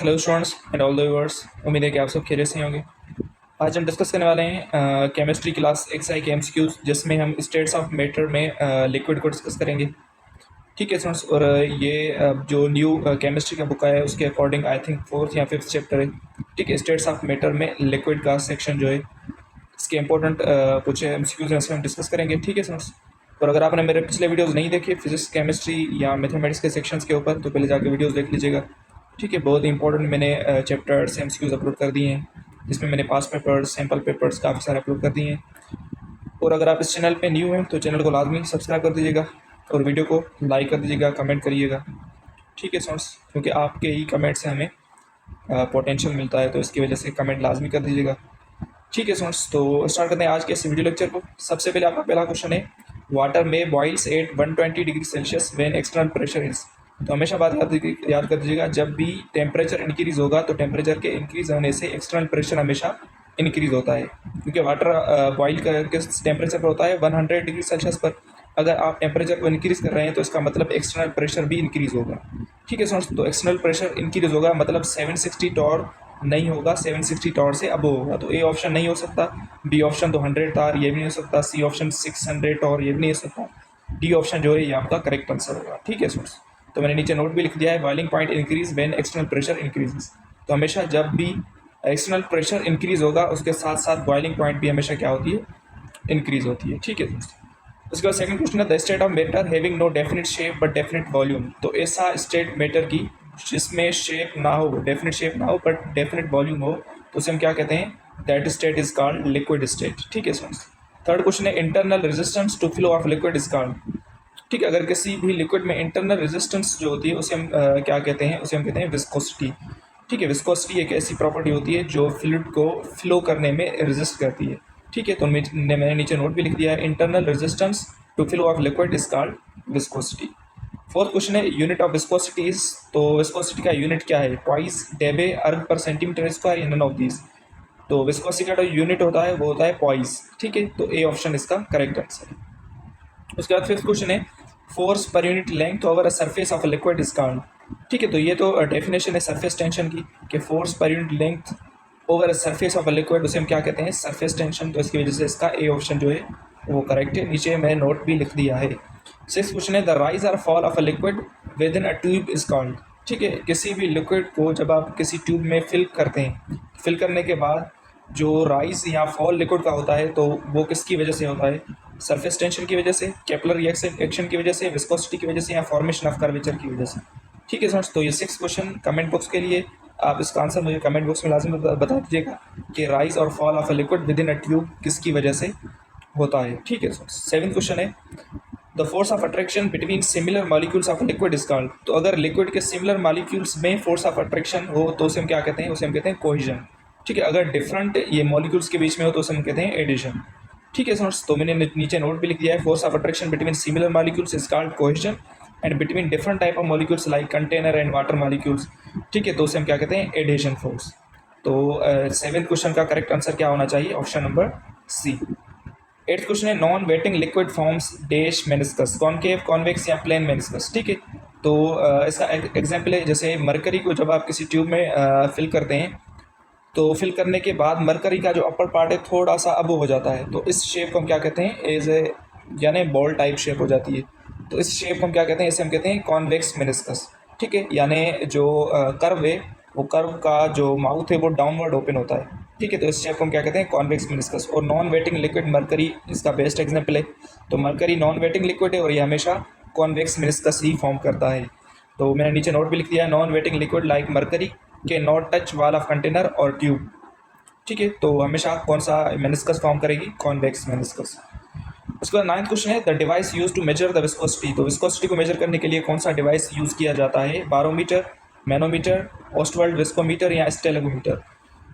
Hello students and all the viewers, उम्मीद है कि आप सब खैरियत से होंगे। आज हम डिस्कस करने वाले हैं केमिस्ट्री क्लास एक्सरसाइज के एमसीक्यूज, जिसमें हम स्टेट्स ऑफ मैटर में लिक्विड को डिस्कस करेंगे। ठीक है स्टूडेंट्स, और ये जो न्यू केमिस्ट्री का बुक आया है उसके अकॉर्डिंग आई थिंक 4th या 5th चैप्टर है। ठीक है, स्टेट्स ऑफ मैटर में लिक्विड का सेक्शन जो है इसके इंपॉर्टेंट कुछ एमसीक्यूज हैं, इसमें हम डिस्कस करेंगे। ठीक है स्टूडेंट्स, और अगर आपने मेरे पिछले वीडियोज़ नहीं देखे फिजिक्स केमिस्ट्री या मैथमेटिक्स के सेक्शंस के ऊपर, तो पहले जाके वीडियोज़ देख लीजिएगा। ठीक है, बहुत इंपॉर्टेंट मैंने चैप्टर्स एमसीक्यूज अपलोड कर दिए हैं, जिसमें मैंने पास पेपर्स, सैम्पल पेपर्स काफ़ी सारे अपलोड कर दिए हैं। और अगर आप इस चैनल पे न्यू हैं तो चैनल को लाजमी सब्सक्राइब कर दीजिएगा और वीडियो को लाइक कर दीजिएगा, कमेंट करिएगा। ठीक है स्टूडेंट्स, क्योंकि आपके ही कमेंट से हमें पोटेंशियल मिलता है, तो इसकी वजह से कमेंट लाजमी कर दीजिएगा। ठीक है स्टूडेंट्स, तो स्टार्ट करते हैं आज के इस वीडियो लेक्चर को। सबसे पहले आपका पहला क्वेश्चन है, वाटर में boils at 120 degree Celsius when external pressure is. तो हमेशा बात याद कर दीजिएगा, जब भी टेम्परेचर इंक्रीज़ होगा तो टेम्परेचर के इंक्रीज़ होने से एक्सटर्नल प्रेशर हमेशा इंक्रीज़ होता है, क्योंकि वाटर बॉइल किस टेम्परेचर पर होता है 100 डिग्री सेल्सियस पर। अगर आप टेम्परेचर को इंक्रीज़ कर रहे हैं तो इसका मतलब एक्सटर्नल प्रेशर भी इंक्रीज़ होगा। ठीक है स्टूडेंट्स, तो एक्सटर्नल प्रेशर इंक्रीज़ होगा मतलब 760 टॉर नहीं होगा, 760 टॉर से अबव होगा। तो ए ऑप्शन नहीं हो सकता, बी ऑप्शन तो 100 टॉर ये भी नहीं हो सकता, सी ऑप्शन 600 टॉर ये भी नहीं हो सकता, डी ऑप्शन जो है ये आपका करेक्ट आंसर होगा। ठीक है स्टूडेंट्स, तो मैंने नीचे नोट भी लिख दिया है, boiling point increase when external pressure increases. तो हमेशा जब भी एक्सटर्नल प्रेशर इंक्रीज होगा उसके साथ साथ बॉइलिंग पॉइंट भी हमेशा क्या होती है, इंक्रीज होती है। ठीक है दोस्तों, उसके बाद सेकंड क्वेश्चन है, the state of matter having no definite shape but definite volume. तो ऐसा स्टेट मैटर की जिसमें शेप ना हो, डेफिनेट शेप ना हो बट डेफिनेट वॉल्यूम हो, तो उसे हम क्या कहते हैं, that state is called liquid state. ठीक है स्टूडेंट्स, थर्ड क्वेश्चन है, internal resistance to flow of liquid is called. ठीक है, अगर किसी भी लिक्विड में इंटरनल रेजिस्टेंस जो होती है उसे हम क्या कहते हैं, उसे हम कहते हैं विस्कोसिटी। ठीक है, विस्कोसिटी एक ऐसी प्रॉपर्टी होती है जो फ्लूइड को फ्लो करने में रेजिस्ट करती है। ठीक है, तो मैंने नीचे नोट भी लिख दिया है, internal resistance to flow of liquid is called viscosity. Fourth question है, यूनिट ऑफ विस्कोसिटी इज। तो विस्कोसिटी का यूनिट क्या है, twice debye erg per centimetre square in none of these. तो विस्कोसिटी का जो यूनिट होता है वो होता है पॉइस। ठीक है, तो ए ऑप्शन इसका करेक्ट आंसर है। उसके बाद फिफ्थ क्वेश्चन है, force per unit length over a surface of a liquid is called. ठीक है, तो ये तो डेफिनेशन है सरफेस टेंशन की, कि force per unit length over a surface of a liquid उसे हम क्या कहते हैं, सरफेस टेंशन। तो इसकी वजह से इसका ए ऑप्शन जो है वो करेक्ट है। नीचे मैंने नोट भी लिख दिया है। सिक्स क्वेश्चन है, द राइज और fall of a liquid with in a tube is called. ठीक है, किसी भी लिक्विड को जब आप किसी ट्यूब में फिल करते हैं, फिल करने के बाद जो राइज या फॉल लिक्विड का होता है तो वो किसकी वजह से होता है, सरफेस टेंशन की वजह से, केपलर रिएक्शन की वजह से, विस्कोसिटी की वजह से, या फॉर्मेशन ऑफ कर्वेचर की वजह से। ठीक है स्टूडेंट्स, तो ये 6 क्वेश्चन कमेंट बॉक्स के लिए, आप इसका आंसर मुझे कमेंट बॉक्स में लाजमी बता दीजिएगा कि राइज और fall of a liquid with in a tube किसकी वजह से होता है। ठीक है स्टूडेंट्स, सेवेंथ क्वेश्चन है, the force of attraction between similar molecules of liquid is called. तो अगर लिक्विड के सिमिलर मॉलिक्यूल्स में फोर्स ऑफ अट्रैक्शन हो तो उसे हम क्या कहते हैं, उसे हम कहते हैं कोहेजन। ठीक है, अगर डिफरेंट ये मॉलिक्यूल्स के बीच में हो तो उसे हम कहते हैं एडिशन। ठीक है स्टूडेंट्स, तो मैंने नीचे नोट भी लिख दिया है, force of attraction between similar molecules is called cohesion and between different type of molecules like container and water molecules. ठीक है, तो उसे हम क्या कहते हैं, एडिशन फोर्स। तो सेवेंथ क्वेश्चन का करेक्ट आंसर क्या होना चाहिए, option number C. Eighth question है, non wetting liquid forms dash meniscus, concave, convex या प्लेन मेनिस्कस। ठीक है, तो इसका एग्जाम्पल है, जैसे मरकरी को जब आप किसी ट्यूब में फिल करते हैं तो फिल करने के बाद मरकरी का जो अपर पार्ट है थोड़ा सा अब हो जाता है, तो इस शेप को हम क्या कहते हैं, एज ए यानी बॉल टाइप शेप हो जाती है, तो इस शेप को हम क्या कहते हैं, इसे हम कहते हैं कॉन्वेक्स मेनिस्कस। ठीक है, यानी जो कर्व है वो कर्व का जो माउथ है वो डाउनवर्ड ओपन होता है। ठीक है, तो इस शेप को हम क्या कहते हैं, कॉन्वेक्स मेनिस्कस। और नॉन वेटिंग लिक्विड मरकरी इसका बेस्ट एग्जाम्पल है। तो मरकरी नॉन वेटिंग लिक्विड है और ये हमेशा कॉन्वेक्स मेनिस्कस ही फॉर्म करता है। तो मैंने नीचे नोट भी लिख दिया है, non wetting liquid like mercury के not touch wall of container और ट्यूब। ठीक है, तो हमेशा कौन सा मेनिस्कस फॉर्म करेगी, कॉन्वेक्स मेनिस्कस। उसके बाद नाइन्थ क्वेश्चन है, the device use to measure the viscosity. तो विस्कोसिटी को मेजर करने के लिए कौन सा डिवाइस यूज़ किया जाता है, बारोमीटर, मैनोमीटर, ओस्टवर्ल्ड विस्कोमीटर या स्टेलेगोमीटर।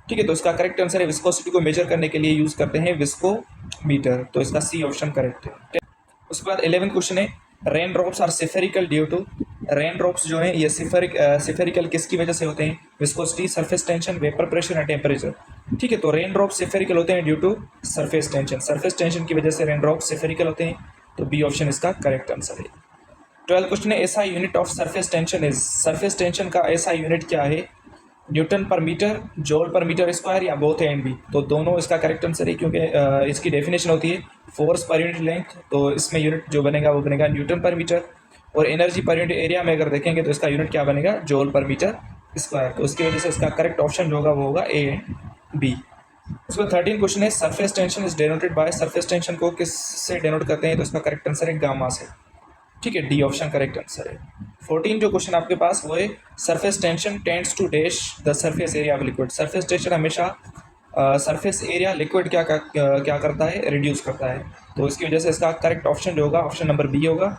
ठीक है, तो इसका करेक्ट आंसर है, विस्कोसिटी को मेजर करने के लिए यूज़ करते हैं विस्कोमीटर। तो इसका सी ऑप्शन करेक्ट है। उसके बाद 11th क्वेश्चन है, rain drops are spherical due to. Rain drops जो हैं ये सिफेरिकल किसकी वजह से होते हैं, viscosity, surface tension, vapour pressure या टेम्परेचर। ठीक है, तो रेन ड्रॉप सिफेरिकल होते हैं due to surface tension, surface tension की वजह से रेन ड्रॉप सिफेरिकल होते हैं। तो बी ऑप्शन इसका करेक्ट आंसर है। 12th क्वेश्चन है, SI unit of surface tension is. Surface tension का ऐसा यूनिट क्या है, न्यूटन पर मीटर, जॉल पर मीटर स्क्वायर, या बोथ ए एंड बी। तो दोनों इसका करेक्ट आंसर है, क्योंकि इसकी डेफिनेशन होती है फोर्स पर यूनिट लेंथ, तो इसमें यूनिट जो बनेगा वो बनेगा न्यूटन पर मीटर। और एनर्जी पर यूनिट एरिया में अगर देखेंगे तो इसका यूनिट क्या बनेगा, जॉल पर मीटर स्क्वायर। तो उसकी वजह से इसका करेक्ट ऑप्शन जो होगा वो होगा ए एंड बी। उसके बाद 13 क्वेश्चन है, surface tension is denoted by. Surface tension को किस से डेनोट करते हैं, तो इसका करेक्ट आंसर है गामा से। ठीक है, डी ऑप्शन करेक्ट आंसर है। 14 जो क्वेश्चन आपके पास वो है, surface tension tends to dash the surface area of liquid. Surface tension हमेशा सरफेस एरिया लिक्विड क्या करता है, रिड्यूस करता है। तो इसकी वजह से इसका करेक्ट ऑप्शन जो होगा ऑप्शन नंबर बी होगा,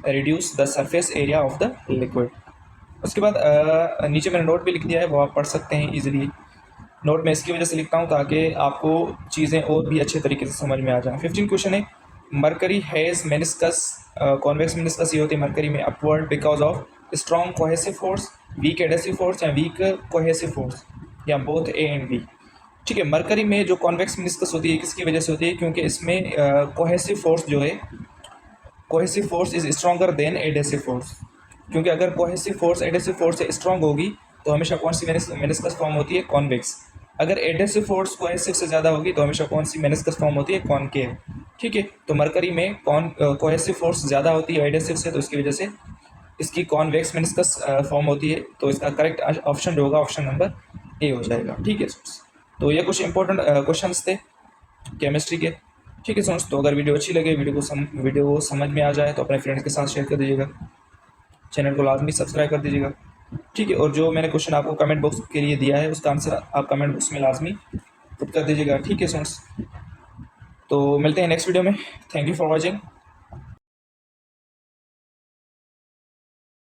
reduce the surface area of the liquid. उसके बाद नीचे मैंने नोट भी लिख दिया है, वो आप पढ़ सकते हैं इजीली। नोट में इसकी वजह से लिखता हूँ ताकि आपको चीज़ें और भी अच्छे तरीके से समझ में आ जाएं। 15 क्वेश्चन है, mercury has meniscus, convex meniscus ये होती है मरकरी में, upward because of strong cohesive force, weak adhesive force, या वीक कोहेसिव फोर्स, या बोथ ए एंड बी। ठीक है, मरकरी में जो कॉन्वेक्स मेनिस्कस होती है किसकी वजह से होती है, क्योंकि इसमें कोहेसिव फोर्स जो है, cohesive force is stronger than adhesive force. क्योंकि अगर कोहेसिव फोर्स एडेसिव फोर्स से स्ट्रॉन्ग होगी तो हमेशा कौन सी मेनिस्कस फॉर्म होती है, कॉन्वेक्स। अगर एडेसिव फोर्स कोहेसिव से ज़्यादा होगी तो हमेशा कौन सी मेनिस्कस फॉर्म होती है, कॉनकेव। ठीक है, तो मरकरी में कोहेसिव फोर्स ज़्यादा होती है एडेसिव से, तो इसकी वजह से इसकी कॉन्वेक्स मेनिस्कस फॉर्म होती है। तो इसका करेक्ट ऑप्शन जो होगा ऑप्शन नंबर ए हो जाएगा। ठीक है, तो ये कुछ इंपॉर्टेंट क्वेश्चन थे केमिस्ट्री के। ठीक है फ्रेंड्स, तो अगर वीडियो अच्छी लगे, वीडियो को समझ में आ जाए तो अपने फ्रेंड्स के साथ शेयर कर दीजिएगा, चैनल को लाजमी सब्सक्राइब कर दीजिएगा। ठीक है, और जो मैंने क्वेश्चन आपको कमेंट बॉक्स के लिए दिया है उसका आंसर आप कमेंट बॉक्स में लाजमी पुट कर दीजिएगा। ठीक है फ्रेंड्स, तो मिलते हैं नेक्स्ट वीडियो में। Thank you for watching.